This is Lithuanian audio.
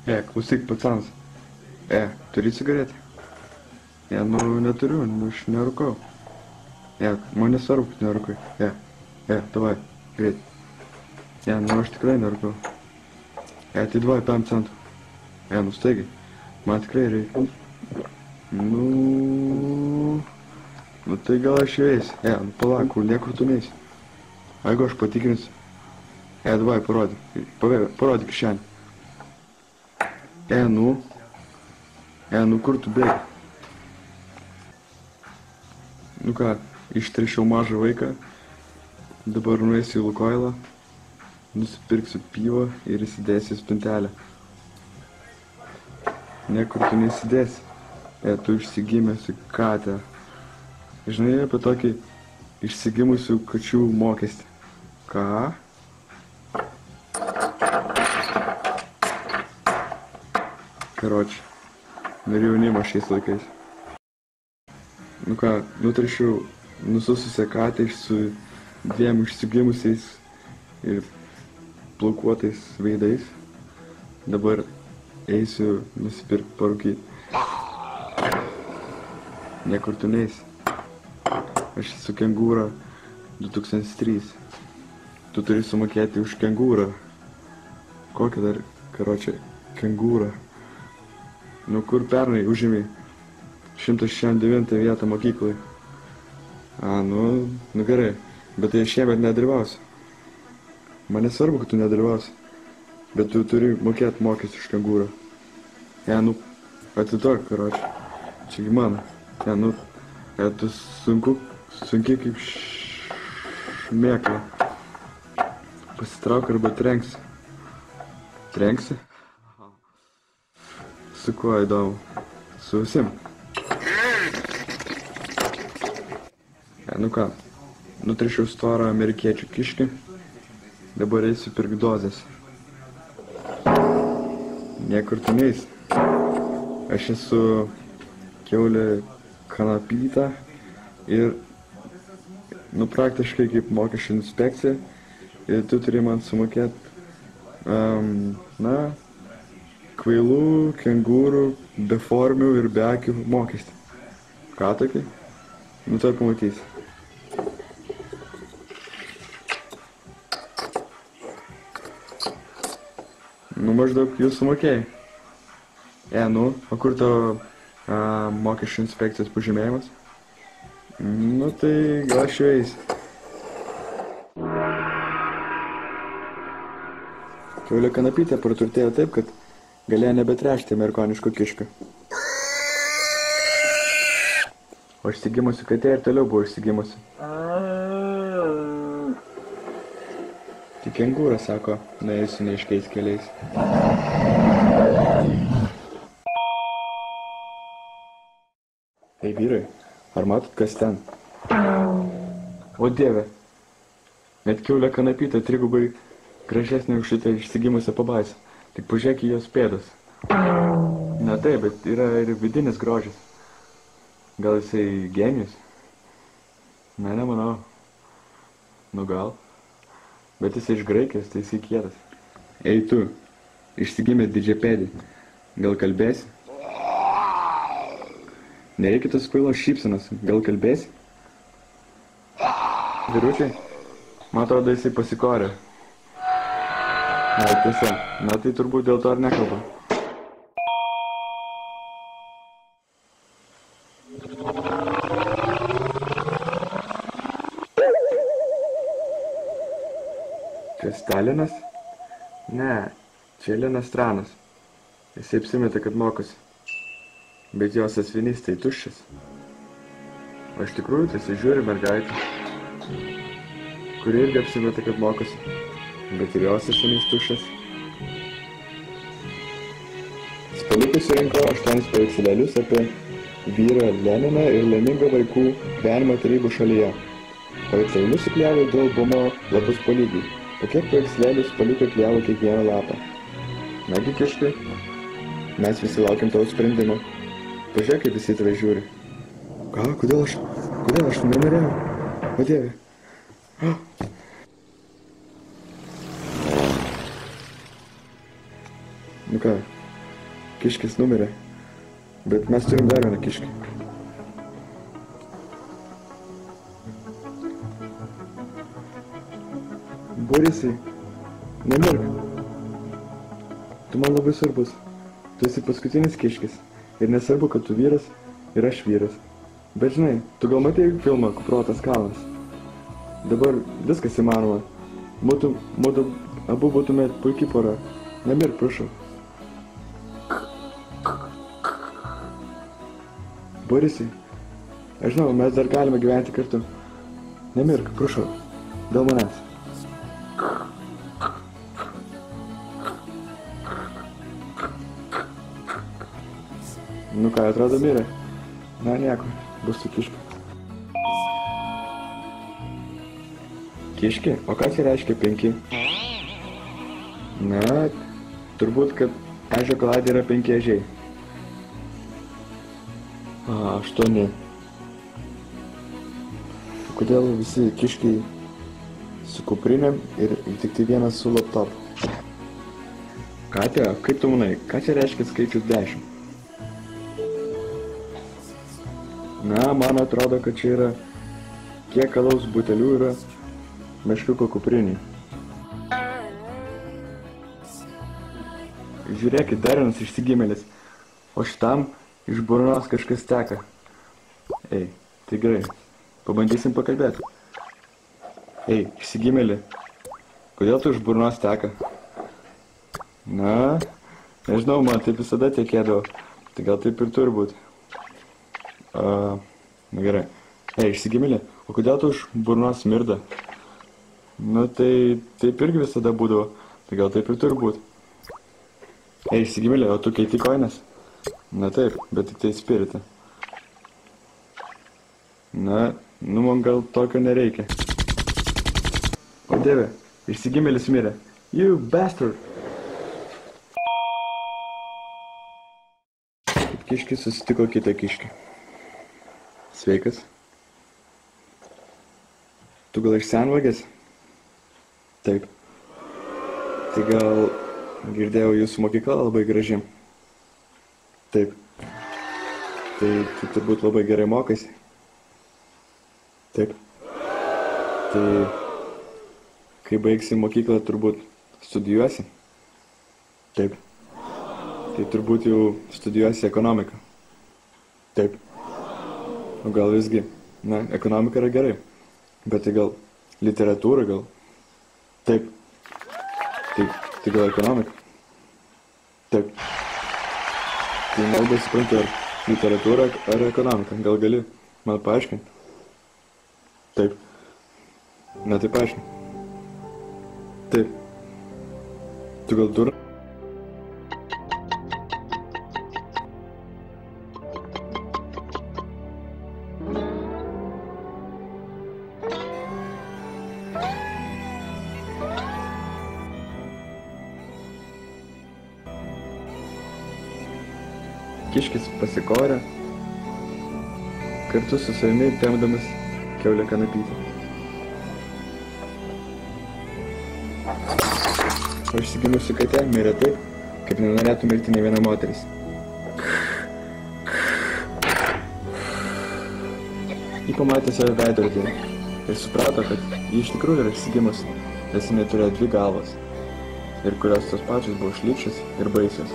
Klausyk, pacans. Turi cigaretę? Nu, neturiu, aš nerūkau. Man nesvarbu, kad nerūkai. Davai, greit. Nu, aš tikrai nerūkau. Tai davai, 5 centų. Nu, staigiai. Man tikrai reikia. Nu, tai gal aš jau eisiu. Nu, palauk, kur niekur tu neisi. Jeigu aš patikrinsiu. Davai, parodyk. Parodyk kišenį. Nu, kur tu bėgi? Nu ką, ištrešiau mažą vaiką. Dabar nueisiu į Lukoilą. Nusipirksiu pivą ir įsidėsiu į spintelę. Niekur tu neįsidėsi. Tu išsigimėsi katę. Žinai apie tokį išsigimusių kačių mokestį? Ką? Karoči, ir jaunimas šiais laikais. Nu ką, nutrišiau nusususią katę su 2 išsigimusiais ir plaukuotais veidais. Dabar eisiu nusipirkti parūkyti. Niekur tu neisi. Aš esu kengūra 2003. Tu turi sumokėti už kengūrą. Kokią dar, karočią, kengūrą? Nu, kur pernai užėmė 169 vietą mokyklai? Nu gerai, bet tai šiemet nedalyvausi. Man nesvarbu, kad tu nedalyvausi, bet tu turi mokėti mokestį už kengūrą. Nu, atiduok, karočią. Čiagi mano. Tu sunkiai kaip šmėkla. Pasitrauk arba trenksi. Trenksi? Su kuo įdomu? Su visim. Nu ką, nutrišiau storą amerikiečių kiškį. Dabar eisiu pirkti dozės. Niekur tu neisi. Aš esu kiaulė kanapyta ir praktiškai kaip mokesčių inspekcija ir tu turi man sumokėti kvailų, kengūrų, beformių ir be akių mokestį. Ką tokį? Tai pamatysi. Maždaug jūs sumokėjai. O kur tavo mokesčių inspekcijos pažymėjimas? Tai gal aš jau eisiu. Kiaulė kanapytė praturtėjo taip, kad galėjo nebetrešti amerikoniško kiškio. O išsigimusi katė ir toliau buvo išsigimusi. Tik kengūra, sako, nuėjusi neaiškiais keliais. Ei vyrai, ar matot, kas ten? O dieve, net kiaulė kanapytė trigubai gražesnė už šitą išsigimusią pabaisą. Tik pažiūrėk į jos pėdas. Na taip, bet yra ir vidinis grožis. Gal jisai genijus? Nemanau. Nu gal. Bet jisai iš Graikijos, tai jisai kietas. Ei tu, išsigimė didžiapėdį. Gal kalbėsi? Nereikia tos kvailos šypsenos. Gal kalbėsi? Vyručiai, man atrodo, jisai pasikorė. Tiesa, tai turbūt dėl to ar nekalba. Čia Stalinas? Ne, čia Linas Tranas. Jisai apsimetė, kad mokosi. Bet jo sąsiuvinys tai tuščias. O iš tikrųjų tai jisai žiūri mergaitę, kuri irgi apsimetė, kad mokosi. Bet ir jo sąsiuvinys tuščias. Spaliukai surinko 8 paveikslėlius apie vyrą Leniną ir laimingą vaikų gyvenimą tarybų šalyje. Paveikslėlius suklijavo du albumo lapus po lygiai. Po kiek paveikslėlių spaliukai klijavo kiekvieną lapą. Nagi kiškai, mes visi laukiam tavo sprendimo. Pažiūrėk, kaip visi tave žiūri. Ką? Kodėl aš nenorėjau? O dieve. Nu ką, kiškis numirė. Bet mes turim dar vieną kiškį. Borisai, nemirk. Tu man labai svarbus. Tu esi paskutinis kiškis. Ir nesvarbu, kad tu vyras ir aš vyras. Bet žinai, tu gal matei filmą Kuprotas kalnas? Dabar viskas įmanoma. Mūtų abu būtumėt puikiai pora. Nemirk, prašau. Borisai, aš žinau, mes dar galime gyventi kartu. Nemirk, prašau. Dėl manęs. Nu ką, atrodo mirė? Na, nieko, bus su kiškiu. Kiški? O ką čia reiškia 5? Na, turbūt, kad šokoladė yra 5 ežiai. 8. Kodėl visi kiškiai su kuprinėm ir tik tai vienas su laptopu? Katė, kaip tu manai, ką čia reiškia skaičius 10? Na, man atrodo, kad čia yra kiek alaus butelių yra meškiuko kupriniai. Žiūrėkit, dar vienas išsigimėlis, o šitam iš burnos kažkas teka. Ei, tai gerai, pabandysim pakalbėti. Ei, išsigimėli, kodėl tu iš burnos teka? Na, nežinau, man taip visada tekėdavo, tai gal taip ir turi būti. Na gerai. Ei, išsigimėli, o kodėl tu iš burnos smirda? Nu, tai taip irgi visada būdavo, tai gal taip ir turi būti. Ei, išsigimėli, o tu keiti kojines? Na taip, bet tik tai spiritą. Na, man gal tokio nereikia. O dieve, išsigimėlis mirė. You bastard! Kaip kiškis susitiko kitą kiškį. Sveikas. Tu gal iš senvagės? Taip. Tai gal girdėjau jūsų mokykla labai graži. Taip. Tai tu turbūt labai gerai mokaisi. Taip. Tai kai baigsi mokyklą, turbūt studijuosi. Taip. Tai turbūt jau studijuosi ekonomiką. Taip. O gal visgi, na, ekonomika yra gerai. Bet tai gal literatūra gal? Taip. Tai gal ekonomika? Taip. Tai nelabai suprantu, ar literatūra ar ekonomika. Gal gali man paaiškinti? Taip. Na tai paaiškink. Taip. Tu gal durna? Kiškis pasikorė, kartu su savimi tempdamas kiaulę kanapytę. O išsigimusi katė mirė taip, kaip nenorėtų mirti ne viena moteris. Ji pamatė save veidrodyje ir suprato, kad ji iš tikrųjų yra išsigimusi, nes jinai turėjo 2 galvas, ir kurios tos pačios buvo šlykščios ir baisios.